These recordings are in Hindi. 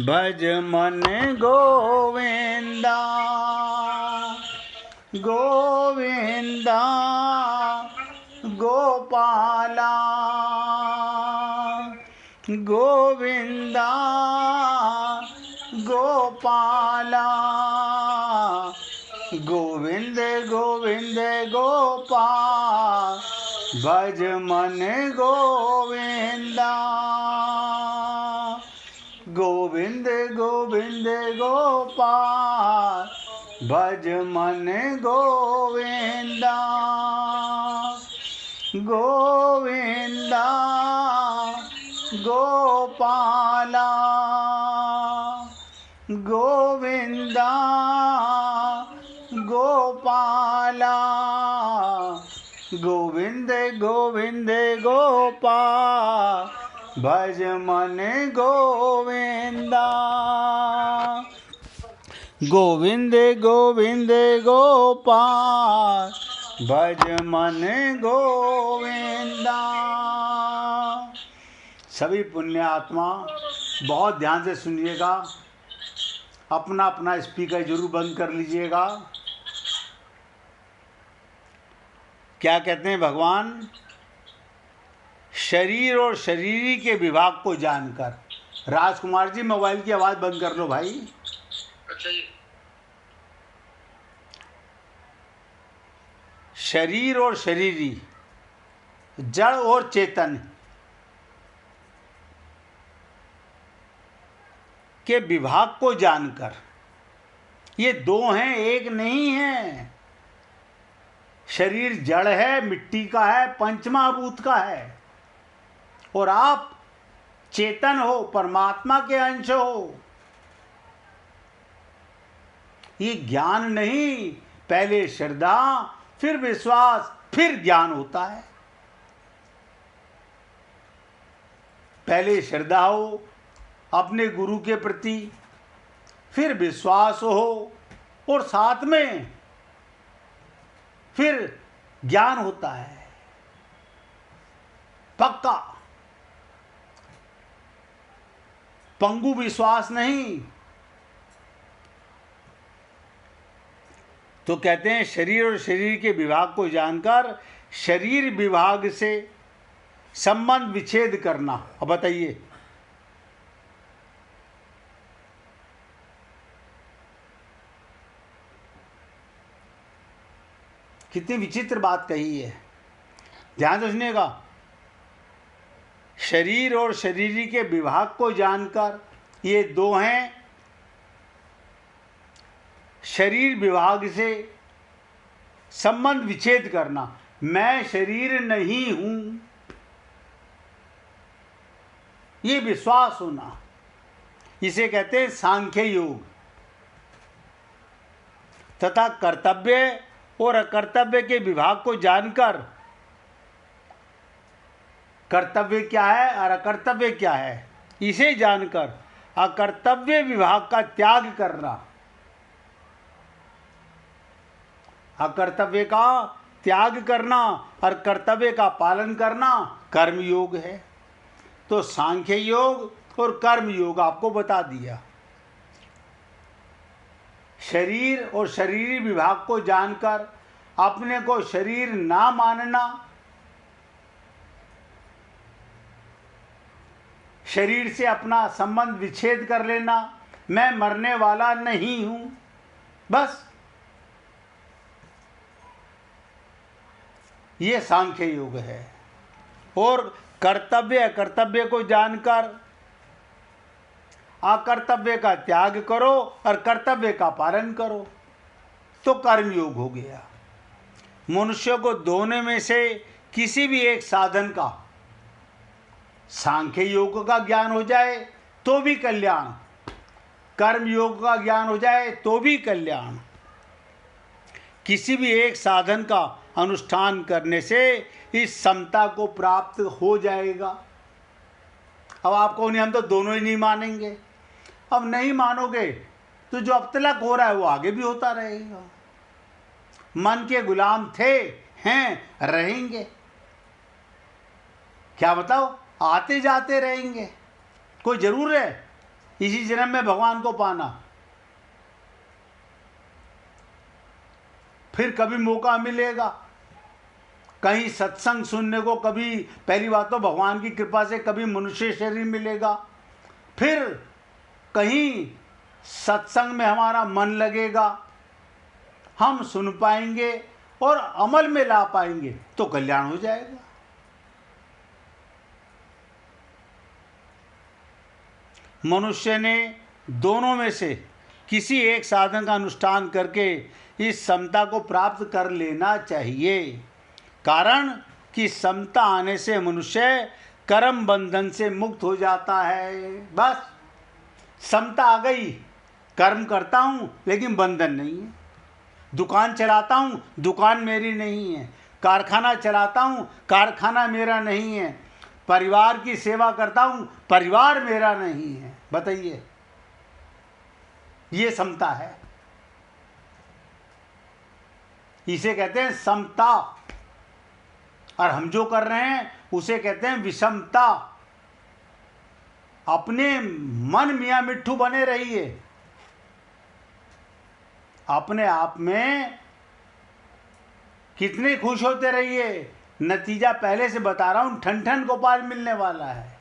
भज मन गोविंदा गोविंदा गोपाला गोविंदा गोपाला गोविंद गोविंद गोपाल भज मन गोविंदा गोविंद गोविंद गोपाल भज मन गोविंदा गोविंदा गोपाला गोविंदा गोपाला गोविंद गोविंद गोपाल भज मन गोविंदा गोविंद गोविंद गोपाल भज मन गोविंदा। सभी पुण्य आत्मा बहुत ध्यान से सुनिएगा, अपना अपना स्पीकर जरूर बंद कर लीजिएगा। क्या कहते हैं भगवान? शरीर और शरीरी के विभाग को जानकर। राजकुमार जी मोबाइल की आवाज बंद कर लो भाई। अच्छा जी। शरीर और शरीरी, जड़ और चेतन के विभाग को जानकर, ये दो हैं, एक नहीं है। शरीर जड़ है, मिट्टी का है, पंचमहाभूत का है, और आप चेतन हो, परमात्मा के अंश हो। ये ज्ञान नहीं, पहले श्रद्धा, फिर विश्वास, फिर ज्ञान होता है। पहले श्रद्धा हो अपने गुरु के प्रति, फिर विश्वास हो, और साथ में फिर ज्ञान होता है पक्का। पंगु विश्वास नहीं। तो कहते हैं शरीर और शरीर के विभाग को जानकर शरीर विभाग से संबंध विच्छेद करना। अब बताइए, कितनी विचित्र बात कही है, ध्यान से सुनिएगा। शरीर और शरीरी के विभाग को जानकर, ये दो हैं, शरीर विभाग से संबंध विच्छेद करना। मैं शरीर नहीं हूं, ये विश्वास होना, इसे कहते हैं सांख्य योग। तथा कर्तव्य और अकर्तव्य के विभाग को जानकर, कर्तव्य क्या है और अकर्तव्य क्या है, इसे जानकर अकर्तव्य विभाग का त्याग करना। अकर्तव्य का त्याग करना और कर्तव्य का पालन करना कर्म योग है। तो सांख्य योग और कर्म योग आपको बता दिया। शरीर और शरीरी विभाग को जानकर अपने को शरीर ना मानना, शरीर से अपना संबंध विच्छेद कर लेना, मैं मरने वाला नहीं हूं, बस ये सांख्य योग है। और कर्तव्य अकर्तव्य को जानकर अकर्तव्य का त्याग करो और कर्तव्य का पालन करो, तो कर्म योग हो गया। मनुष्य को दोनों में से किसी भी एक साधन का, सांख्य योग का ज्ञान हो जाए तो भी कल्याण, कर्म योग का ज्ञान हो जाए तो भी कल्याण। किसी भी एक साधन का अनुष्ठान करने से इस समता को प्राप्त हो जाएगा। अब आपको नहीं, हम तो दोनों ही नहीं मानेंगे। अब नहीं मानोगे तो जो अब तक हो रहा है वो आगे भी होता रहेगा। मन के गुलाम थे, हैं, रहेंगे। क्या बताओ, आते जाते रहेंगे। कोई जरूर है इसी जन्म में भगवान को पाना? फिर कभी मौका मिलेगा कहीं सत्संग सुनने को, कभी पहली बात तो भगवान की कृपा से कभी मनुष्य शरीर मिलेगा, फिर कहीं सत्संग में हमारा मन लगेगा, हम सुन पाएंगे और अमल में ला पाएंगे तो कल्याण हो जाएगा। मनुष्य ने दोनों में से किसी एक साधन का अनुष्ठान करके इस समता को प्राप्त कर लेना चाहिए, कारण कि समता आने से मनुष्य कर्म बंधन से मुक्त हो जाता है। बस समता आ गई, कर्म करता हूँ लेकिन बंधन नहीं है, दुकान चलाता हूँ दुकान मेरी नहीं है, कारखाना चलाता हूँ कारखाना मेरा नहीं है, परिवार की सेवा करता हूँ परिवार मेरा नहीं है। बताइए, ये समता है, इसे कहते हैं समता। और हम जो कर रहे हैं उसे कहते हैं विषमता। अपने मन मियाँ मिट्ठू बने रहिए, अपने आप में कितने खुश होते रहिए, नतीजा पहले से बता रहा हूं, ठन ठन गोपाल मिलने वाला है।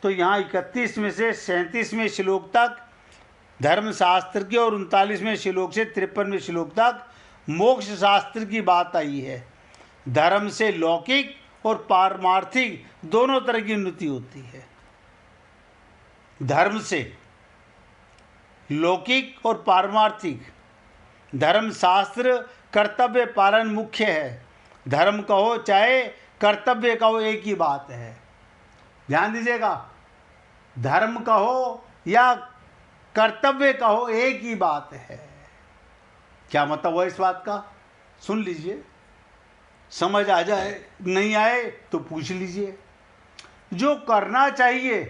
तो यहाँ 31वें से 37वें श्लोक तक धर्मशास्त्र की और 39वें श्लोक से 53वें श्लोक तक मोक्ष शास्त्र की बात आई है। धर्म से लौकिक और पारमार्थिक दोनों तरह की उन्नति होती है। धर्म से लौकिक और पारमार्थिक, धर्मशास्त्र कर्तव्य पालन मुख्य है, धर्म कहो चाहे कर्तव्य कहो एक ही बात है। ध्यान दीजिएगा, धर्म कहो या कर्तव्य कहो एक ही बात है। क्या मतलब हुआ इस बात का? सुन लीजिए, समझ आ जाए, नहीं आए तो पूछ लीजिए। जो करना चाहिए,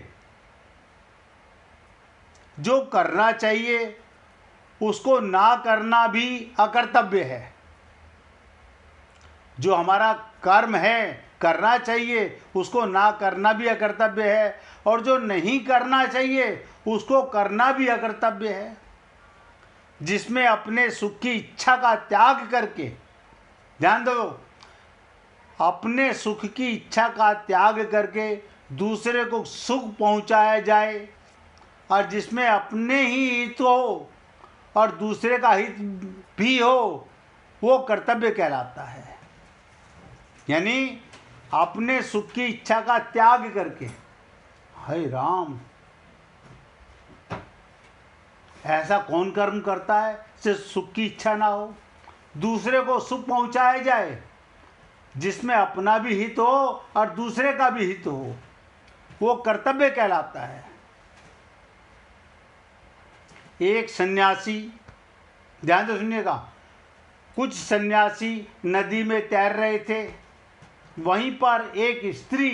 जो करना चाहिए उसको ना करना भी अकर्तव्य है। जो हमारा कर्म है, करना चाहिए, उसको ना करना भी अकर्तव्य है, और जो नहीं करना चाहिए उसको करना भी अकर्तव्य है। जिसमें अपने सुख की इच्छा का त्याग करके, ध्यान दो, अपने सुख की इच्छा का त्याग करके दूसरे को सुख पहुंचाया जाए, और जिसमें अपने ही हित हो और दूसरे का हित भी हो, वो कर्तव्य कहलाता है। यानी अपने सुख की इच्छा का त्याग करके, हाय राम, ऐसा कौन कर्म करता है जिससे सुख की इच्छा ना हो, दूसरे को सुख पहुंचाया जाए, जिसमें अपना भी हित हो और दूसरे का भी हित हो, वो कर्तव्य कहलाता है। एक सन्यासी, ध्यान से सुनिएगा, कुछ सन्यासी नदी में तैर रहे थे, वहीं पर एक स्त्री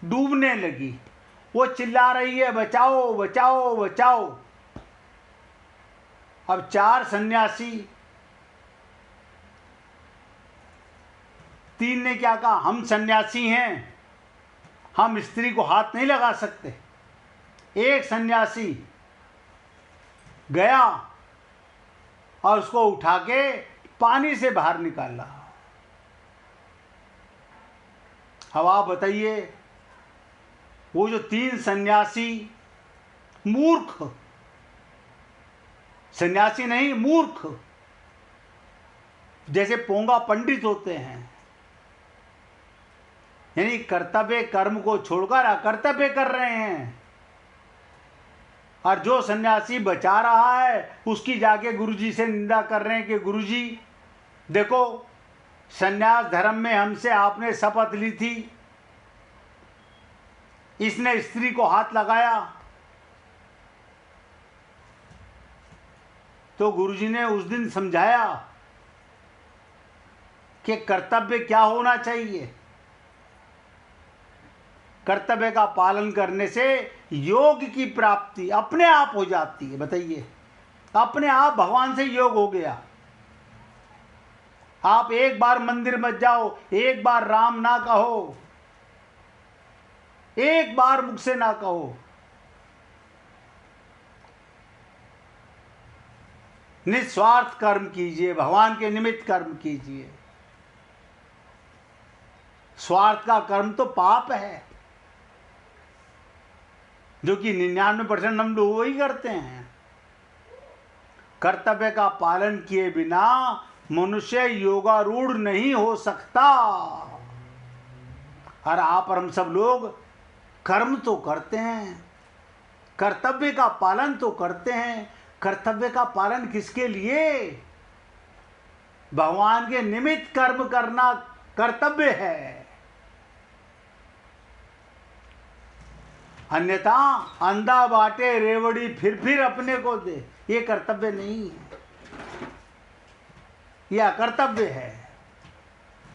डूबने लगी। वो चिल्ला रही है, बचाओ बचाओ बचाओ। अब चार सन्यासी, तीन ने क्या कहा, हम सन्यासी हैं, हम स्त्री को हाथ नहीं लगा सकते। एक सन्यासी गया और उसको उठा के पानी से बाहर निकाला। अब आप बताइए, वो जो तीन सन्यासी, मूर्ख, सन्यासी नहीं मूर्ख, जैसे पोंगा पंडित होते हैं, यानी कर्तव्य कर्म को छोड़कर अकर्तव्य कर रहे हैं। और जो सन्यासी बचा रहा है उसकी जाके गुरुजी से निंदा कर रहे हैं कि गुरुजी देखो, सन्यास धर्म में हमसे आपने शपथ ली थी, इसने स्त्री को हाथ लगाया। तो गुरुजी ने उस दिन समझाया कि कर्तव्य क्या होना चाहिए। कर्तव्य का पालन करने से योग की प्राप्ति अपने आप हो जाती है। बताइए, अपने आप भगवान से योग हो गया। आप एक बार मंदिर मत जाओ, एक बार राम ना कहो, एक बार मुख से ना कहो। निस्वार्थ कर्म कीजिए, भगवान के निमित्त कर्म कीजिए। स्वार्थ का कर्म तो पाप है, जो कि 99% हम लोग वही करते हैं। कर्तव्य का पालन किए बिना मनुष्य योगारूढ़ नहीं हो सकता। और आप और हम सब लोग कर्म तो करते हैं, कर्तव्य का पालन तो करते हैं। कर्तव्य का पालन किसके लिए? भगवान के निमित्त कर्म करना कर्तव्य है। अन्यथा अंधा बाटे रेवड़ी फिर अपने को दे, ये कर्तव्य नहीं है, यह अकर्तव्य है।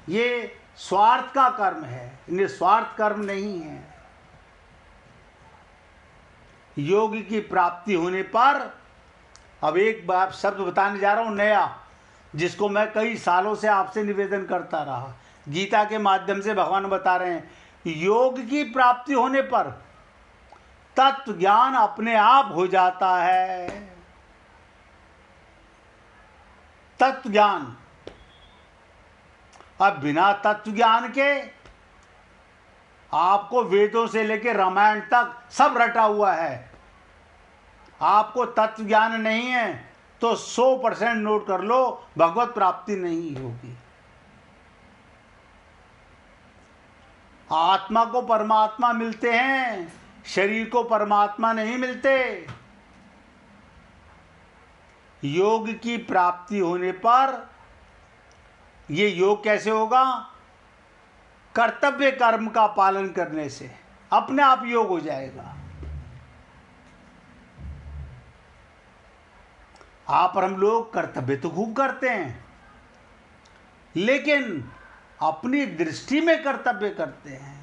ये स्वार्थ का कर्म है, निस्वार्थ कर्म नहीं है। योग की प्राप्ति होने पर, अब एक बात शब्द बताने जा रहा हूं नया, जिसको मैं कई सालों से आपसे निवेदन करता रहा। गीता के माध्यम से भगवान बता रहे हैं, योग की प्राप्ति होने पर तत्व ज्ञान अपने आप हो जाता है। तत्व ज्ञान। अब बिना तत्व ज्ञान के आपको वेदों से लेकर रामायण तक सब रटा हुआ है, आपको तत्व ज्ञान नहीं है तो 100% नोट कर लो, भगवत प्राप्ति नहीं होगी। आत्मा को परमात्मा मिलते हैं, शरीर को परमात्मा नहीं मिलते। योग की प्राप्ति होने पर ये योग कैसे होगा? कर्तव्य कर्म का पालन करने से अपने आप योग हो जाएगा। आप और हम लोग कर्तव्य तो खूब करते हैं, लेकिन अपनी दृष्टि में कर्तव्य करते हैं।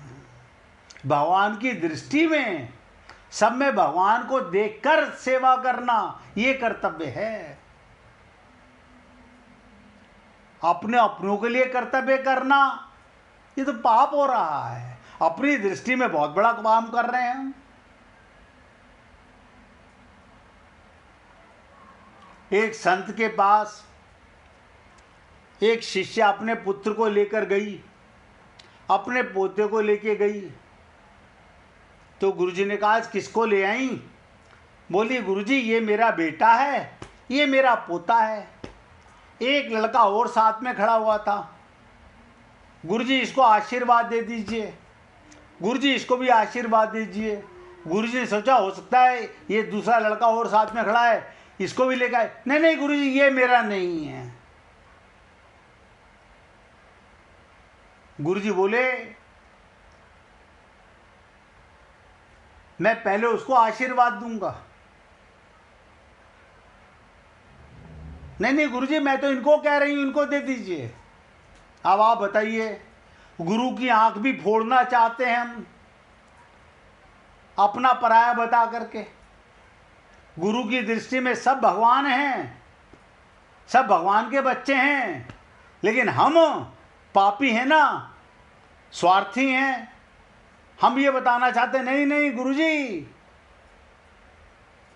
भगवान की दृष्टि में सब में भगवान को देखकर सेवा करना, ये कर्तव्य है। अपने अपनों के लिए कर्तव्य करना, ये तो पाप हो रहा है। अपनी दृष्टि में बहुत बड़ा काम कर रहे हैं हम। एक संत के पास एक शिष्य अपने पुत्र को लेकर गई, अपने पोते को लेके गई। तो गुरुजी ने कहा, आज किसको ले आई? बोली, गुरुजी ये मेरा बेटा है, ये मेरा पोता है। एक लड़का और साथ में खड़ा हुआ था। गुरुजी इसको आशीर्वाद दे दीजिए, गुरुजी इसको भी आशीर्वाद दीजिए। गुरुजी ने सोचा हो सकता है ये दूसरा लड़का और साथ में खड़ा है, इसको भी लेकर आए। नहीं नहीं गुरुजी, ये मेरा नहीं है। गुरुजी बोले, मैं पहले उसको आशीर्वाद दूंगा। नहीं नहीं गुरुजी, मैं तो इनको कह रही हूं, इनको दे दीजिए। अब आप बताइए, गुरु की आंख भी फोड़ना चाहते हैं हम, अपना पराया बता करके। गुरु की दृष्टि में सब भगवान हैं, सब भगवान के बच्चे हैं, लेकिन हम पापी हैं ना, स्वार्थी हैं। हम ये बताना चाहते हैं, नहीं नहीं गुरुजी,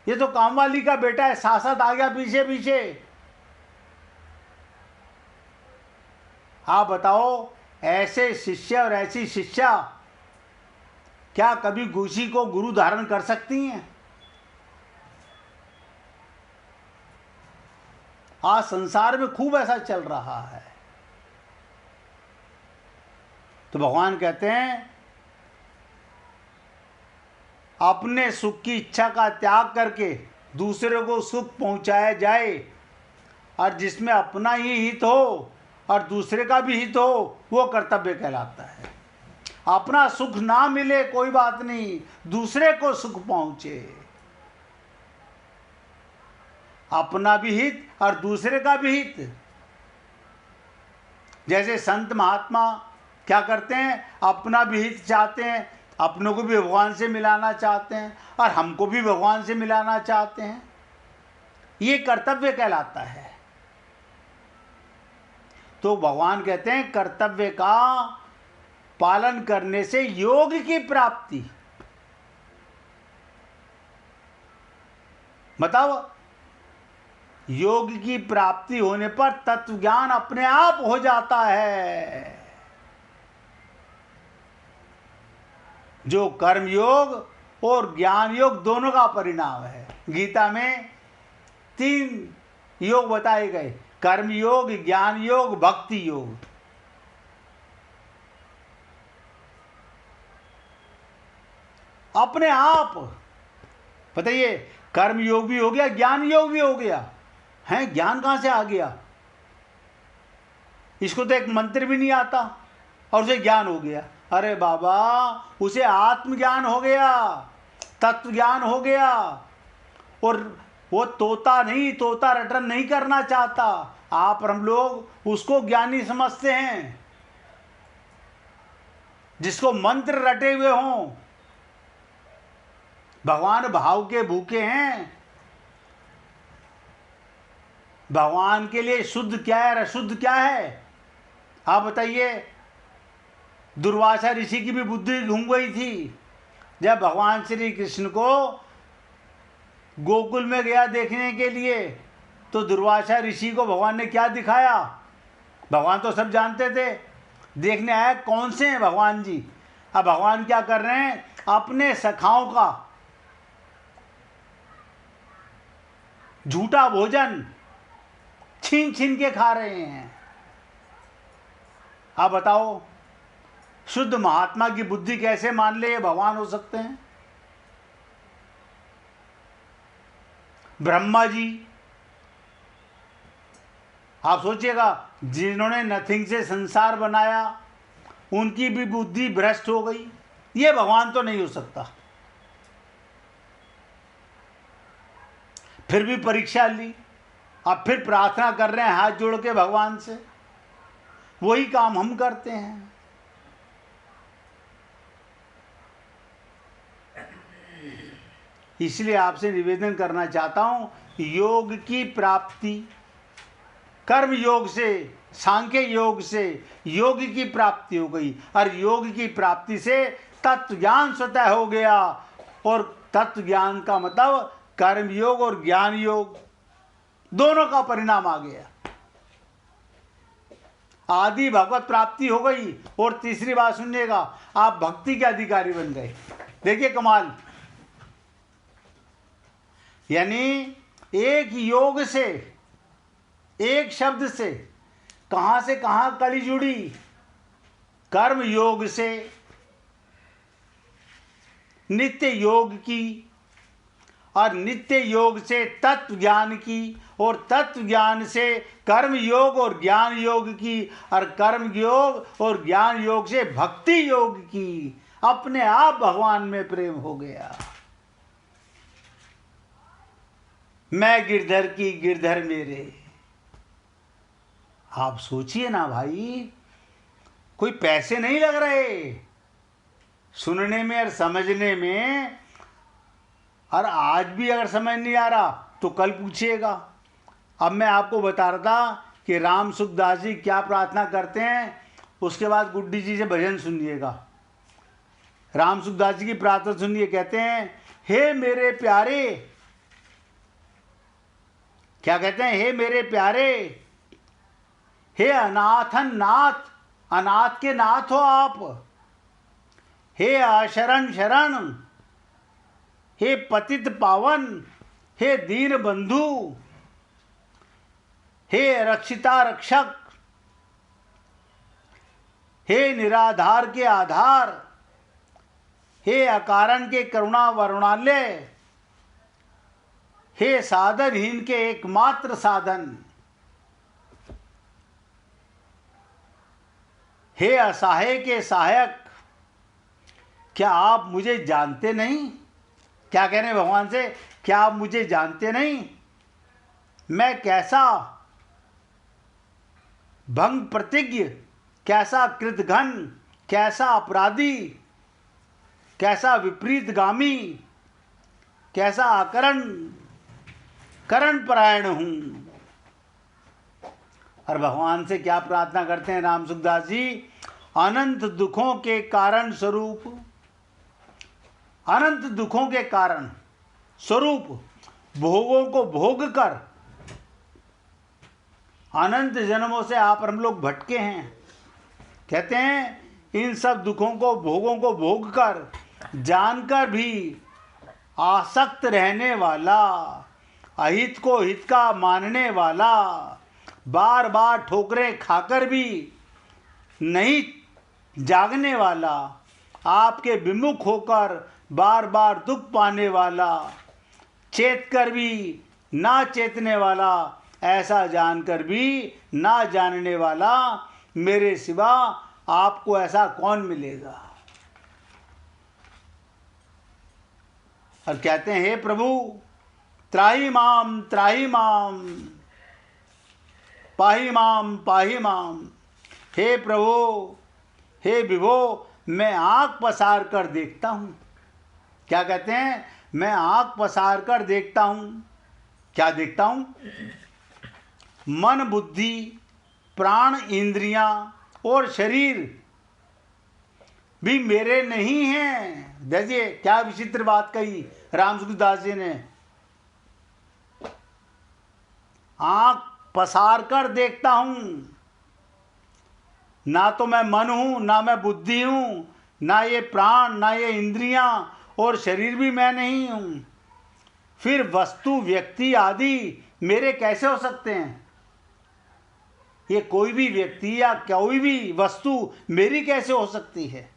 ये तो कामवाली का बेटा है, साथ साथ आ गया पीछे पीछे। आप बताओ, ऐसे शिष्य और ऐसी शिष्या क्या कभी किसी को गुरु धारण कर सकती हैं? आज संसार में खूब ऐसा चल रहा है। तो भगवान कहते हैं, अपने सुख की इच्छा का त्याग करके दूसरे को सुख पहुंचाया जाए, और जिसमें अपना ही हित हो और दूसरे का भी हित हो, वो कर्तव्य कहलाता है। अपना सुख ना मिले कोई बात नहीं, दूसरे को सुख पहुंचे। अपना भी हित और दूसरे का भी हित। जैसे संत महात्मा क्या करते हैं, अपना भी हित चाहते हैं, अपनों को भी भगवान से मिलाना चाहते हैं और हमको भी भगवान से मिलाना चाहते हैं। ये कर्तव्य कहलाता है। तो भगवान कहते हैं कर्तव्य का पालन करने से योग की प्राप्ति। मतलब योग की प्राप्ति होने पर तत्व ज्ञान अपने आप हो जाता है। जो कर्म योग और ज्ञान योग दोनों का परिणाम है। गीता में 3 योग बताए गए, कर्म योग, ज्ञान योग, भक्ति योग। अपने आप बताइए, कर्म योग भी हो गया, ज्ञान योग भी हो गया है। ज्ञान कहां से आ गया? इसको तो एक मंत्र भी नहीं आता और उसे ज्ञान हो गया। अरे बाबा, उसे आत्मज्ञान हो गया, तत्व ज्ञान हो गया। और वो तोता नहीं, तोता रटन नहीं करना चाहता। आप और हम लोग उसको ज्ञानी समझते हैं, जिसको मंत्र रटे हुए हों। भगवान भाव के भूखे हैं। भगवान के लिए शुद्ध क्या है और अशुद्ध क्या है? आप बताइए। दुर्वासा ऋषि की भी बुद्धि घूम गई थी। जब भगवान श्री कृष्ण को गोकुल में गया देखने के लिए, तो दुर्वासा ऋषि को भगवान ने क्या दिखाया? भगवान तो सब जानते थे, देखने आए कौन से हैं भगवान जी। अब भगवान क्या कर रहे हैं? अपने सखाओं का झूठा भोजन छीन छीन के खा रहे हैं। आप बताओ, शुद्ध महात्मा की बुद्धि कैसे मान ले ये भगवान हो सकते हैं? ब्रह्मा जी, आप सोचिएगा, जिन्होंने नथिंग से संसार बनाया, उनकी भी बुद्धि भ्रष्ट हो गई। ये भगवान तो नहीं हो सकता। फिर भी परीक्षा ली, अब फिर प्रार्थना कर रहे हैं हाथ जोड़ के भगवान से। वही काम हम करते हैं। इसलिए आपसे निवेदन करना चाहता हूं, योग की प्राप्ति कर्म योग से, सांख्य योग से योग की प्राप्ति हो गई, और योग की प्राप्ति से तत्व ज्ञान स्वतः हो गया। और तत्व ज्ञान का मतलब कर्म योग और ज्ञान योग दोनों का परिणाम आ गया। आदि भगवत प्राप्ति हो गई। और तीसरी बात सुनिएगा, आप भक्ति के अधिकारी बन गए। देखिए कमाल, यानी एक योग से, एक शब्द से कहां कली जुड़ी? कर्म योग से नित्य योग की, और नित्य योग से तत्व ज्ञान की, और तत्व ज्ञान से कर्म योग और ज्ञान योग की, और कर्म योग और ज्ञान योग से भक्ति योग की। अपने आप भगवान में प्रेम हो गया। मैं गिरधर की, गिरधर मेरे। आप सोचिए ना भाई, कोई पैसे नहीं लग रहे सुनने में और समझने में। और आज भी अगर समझ नहीं आ रहा तो कल पूछिएगा। अब मैं आपको बता रहा था कि राम सुखदास जी क्या प्रार्थना करते हैं, उसके बाद गुड्डी जी से भजन सुनिएगा। राम सुखदास जी की प्रार्थना सुनिए। कहते हैं, हे मेरे प्यारे, क्या कहते हैं? हे मेरे प्यारे, हे अनाथन नाथ, अनाथ के नाथ हो आप। हे अशरण शरण, हे पतित पावन, हे दीन बंधु, हे रक्षिता रक्षक, हे निराधार के आधार, हे अकारण के करुणा वरुणालय, हे साधनहीन के एकमात्र साधन, हे असहाय के सहायक। क्या आप मुझे जानते नहीं? क्या कह रहे हैं भगवान से? क्या आप मुझे जानते नहीं? मैं कैसा भंग प्रतिज्ञ, कैसा कृतघ्न, कैसा अपराधी, कैसा विपरीतगामी, कैसा आकरण करण परायण हूं। और भगवान से क्या प्रार्थना करते हैं राम सुखदास जी? अनंत दुखों के कारण स्वरूप, अनंत दुखों के कारण स्वरूप भोगों को भोग कर, अनंत जन्मों से आप हम लोग भटके हैं। कहते हैं इन सब दुखों को, भोगों को भोग कर, जानकर भी आसक्त रहने वाला, अहित को हित का मानने वाला, बार बार ठोकरें खाकर भी नहीं जागने वाला, आपके विमुख होकर बार बार दुख पाने वाला, चेत कर भी ना चेतने वाला, ऐसा जानकर भी ना जानने वाला, मेरे सिवा आपको ऐसा कौन मिलेगा। और कहते हैं हे प्रभु त्राही माम पाही माम पाही माम। हे प्रभु, हे विभो, मैं आँख पसार कर देखता हूँ। क्या कहते हैं? मैं आँख पसार कर देखता हूँ। क्या देखता हूँ? मन, बुद्धि, प्राण, इंद्रियां और शरीर भी मेरे नहीं हैं। देखिए क्या विचित्र बात कही राम सुखदास जी ने। आँख पसार कर देखता हूँ, ना तो मैं मन हूँ, ना मैं बुद्धि हूँ, ना ये प्राण, ना ये इंद्रियां और शरीर भी मैं नहीं हूँ। फिर वस्तु, व्यक्ति आदि मेरे कैसे हो सकते हैं? ये कोई भी व्यक्ति या कोई भी वस्तु मेरी कैसे हो सकती है?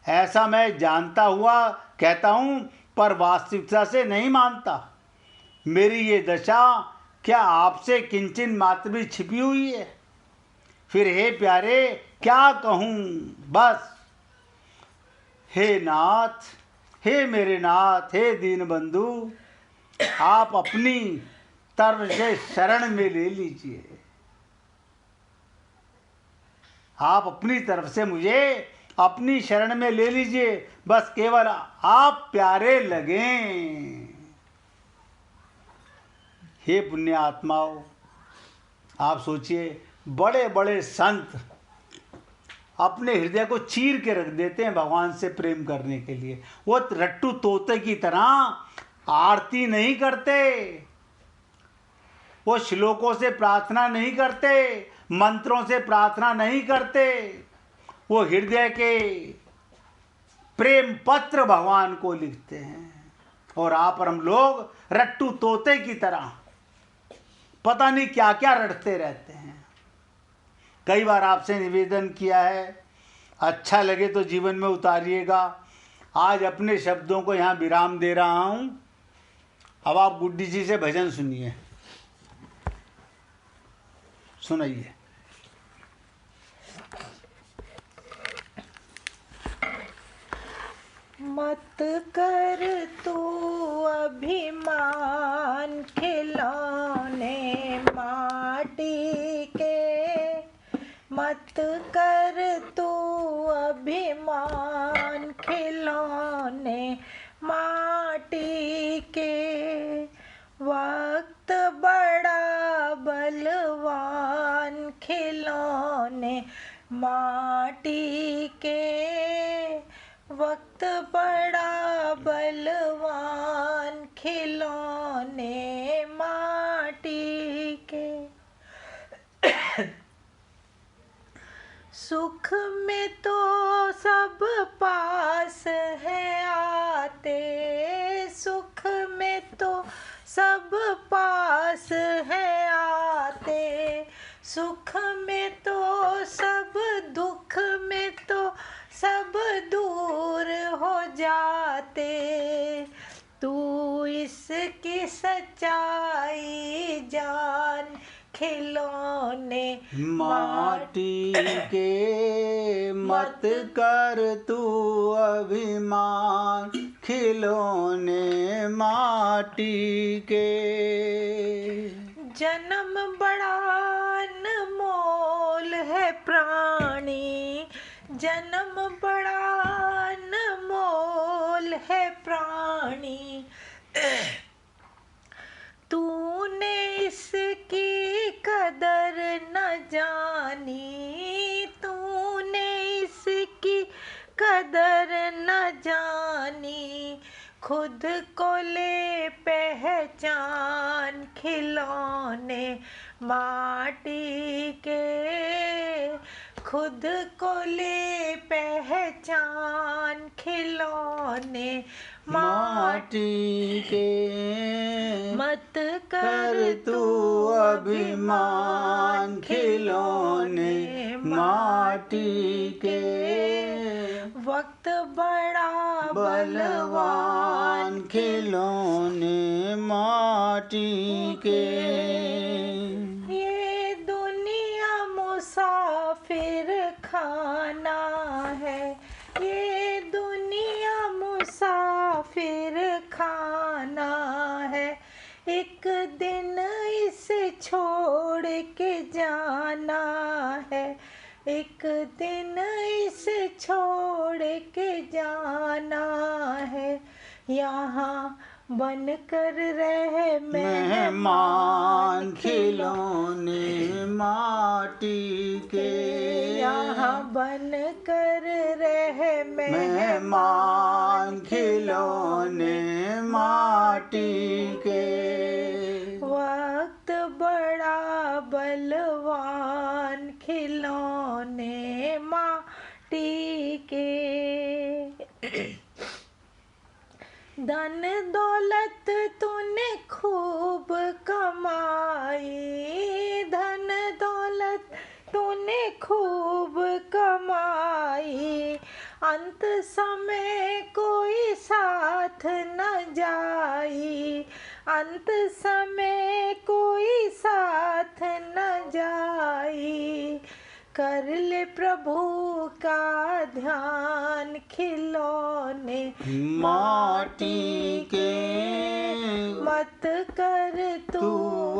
ऐसा मैं जानता हुआ कहता हूँ, पर वास्तविकता से नहीं मानता। मेरी ये दशा क्या आपसे किंचन मात्र भी छिपी हुई है? फिर हे प्यारे क्या कहूँ बस। हे नाथ, हे मेरे नाथ, हे दीन बंधु, आप अपनी तरफ से शरण में ले लीजिए। आप अपनी तरफ से मुझे अपनी शरण में ले लीजिए। बस केवल आप प्यारे लगें। हे पुण्य आत्माओं, आप सोचिए, बड़े बड़े संत अपने हृदय को चीर के रख देते हैं भगवान से प्रेम करने के लिए। वो रट्टू तोते की तरह आरती नहीं करते, वो श्लोकों से प्रार्थना नहीं करते, मंत्रों से प्रार्थना नहीं करते, वो हृदय के प्रेम पत्र भगवान को लिखते हैं। और आप और हम लोग रट्टू तोते की तरह पता नहीं क्या क्या रटते रहते हैं। कई बार आपसे निवेदन किया है, अच्छा लगे तो जीवन में उतारिएगा। आज अपने शब्दों को यहाँ विराम दे रहा हूँ। अब आप गुड्डी जी से भजन सुनिए, सुनाइए। मत कर तू अभिमान खिलौने माटी के, मत कर तू अभिमान खिलौने माटी के। वक्त बड़ा बलवान खिलौने माटी के, वक्त बड़ा बलवान खिलौने माटी के। सुख में तो सब पास है आते, सुख में तो सब पास है आते, सुख में तो सब, दुख में तो सब दूर हो जाते। तू इसकी सच्चाई जान खिलौने माटी के, मत कर तू अभिमान खिलौने माटी के। जन्म बड़ा अनमोल है प्राणी, जन्म बड़ा अनमोल है प्राणी। तूने इसकी कदर खुद को ले पहचान खिलौने माटी के, खुद को ले पहचान खिलौने माटी के। मत कर तू अभिमान खिलौने माटी के। वक्त बड़ा बलवान खिलौने माटी के। ये दुनिया मुसाफिर खाना है, ये दुनिया मुसाफिर खाना है। एक दिन इसे छोड़ के जाना है, एक दिन इसे छोड़ के जाना है। यहाँ बन कर रहे मेहमान खिलौने माटी के। यहाँ बन कर रहे मेहमान खिलौने माटी के। वक्त बड़ा बलवान खिलौने माटी के। धन दौलत तूने खूब कमाई, धन दौलत तूने खूब कमाई। अंत समय कोई साथ न जाई, अंत समय कोई साथ न जाई। कर ले प्रभु का ध्यान खिलौने माटी के। मत कर तू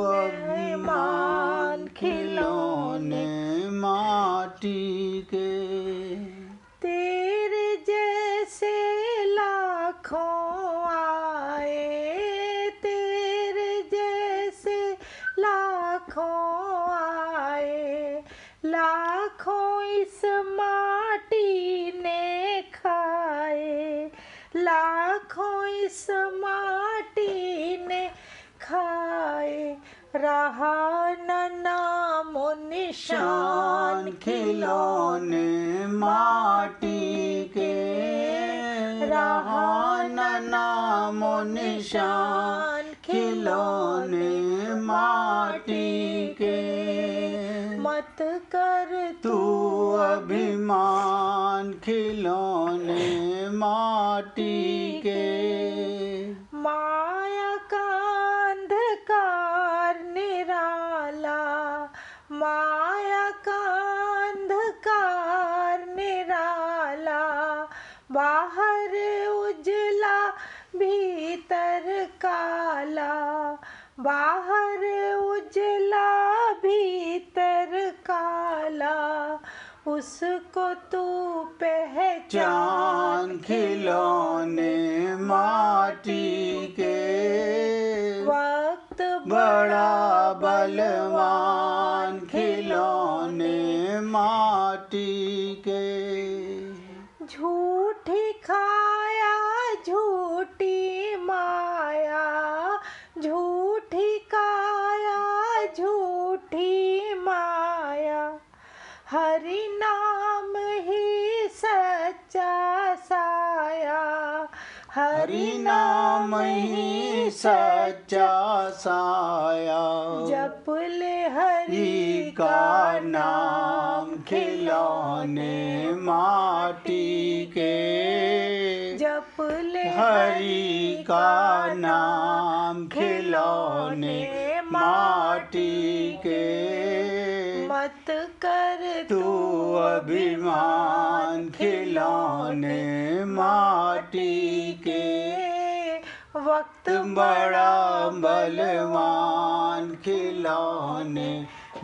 अभिमान खिलौने माटी के। तेरे जैसे लाखों आए, तेरे जैसे लाखों आए। लाखों इस माटी ने खाए, लाखों इस माटी ने खाए। रहा न नामो निशान खिलौने माटी के। रहा न नामो निशान खिलौने माटी के। मत कर तू अभिमान खिलौने माटी के। माया का अंधकार निराला, माया का अंधकार निराला। बाहर उजला भीतर काला, बाहर उजला भीतर काला। उसको तू पहचान खिलौने माटी के। वक्त बड़ा बलवान खिलौने माटी के। झूठी खाया झूठी माया, झूठी काया झूठी माया। हरि नाम ही सच्चा साया, हरि नाम ही सच्चा साया। जप ले हरि का नाम खिलौने माटी के। जप ले हरि का नाम खिलौने माटी के। मत कर तू अभिमान खिलौने माटी के। वक्त बड़ा बलवान खिलौने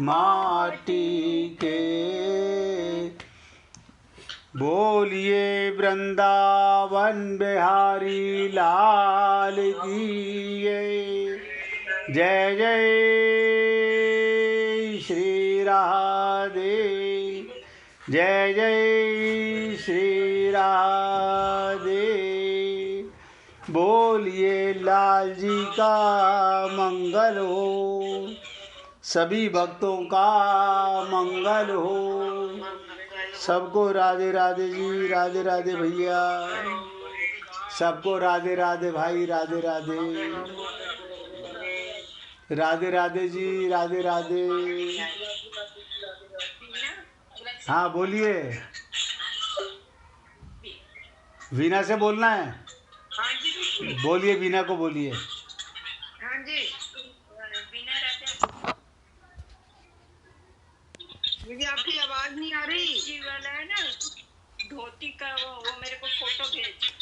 माटी के। बोलिए वृंदावन बिहारी लाल की जय जय श्री राधे, जय जय श्री राधे। बोल लाल जी का मंगल हो, सभी भक्तों का मंगल हो। सबको राधे राधे जी, राधे राधे भैया, सबको राधे राधे भाई, राधे राधे, राधे राधे जी, राधे राधे। हाँ बोलिए, वीना से बोलना है। हाँ जी बोलिए, वीना को बोलिए। हाँ जी वीना राजा मुझे आपकी आवाज नहीं आ रही। जी वाला है ना धोती का वो मेरे को फोटो भेज।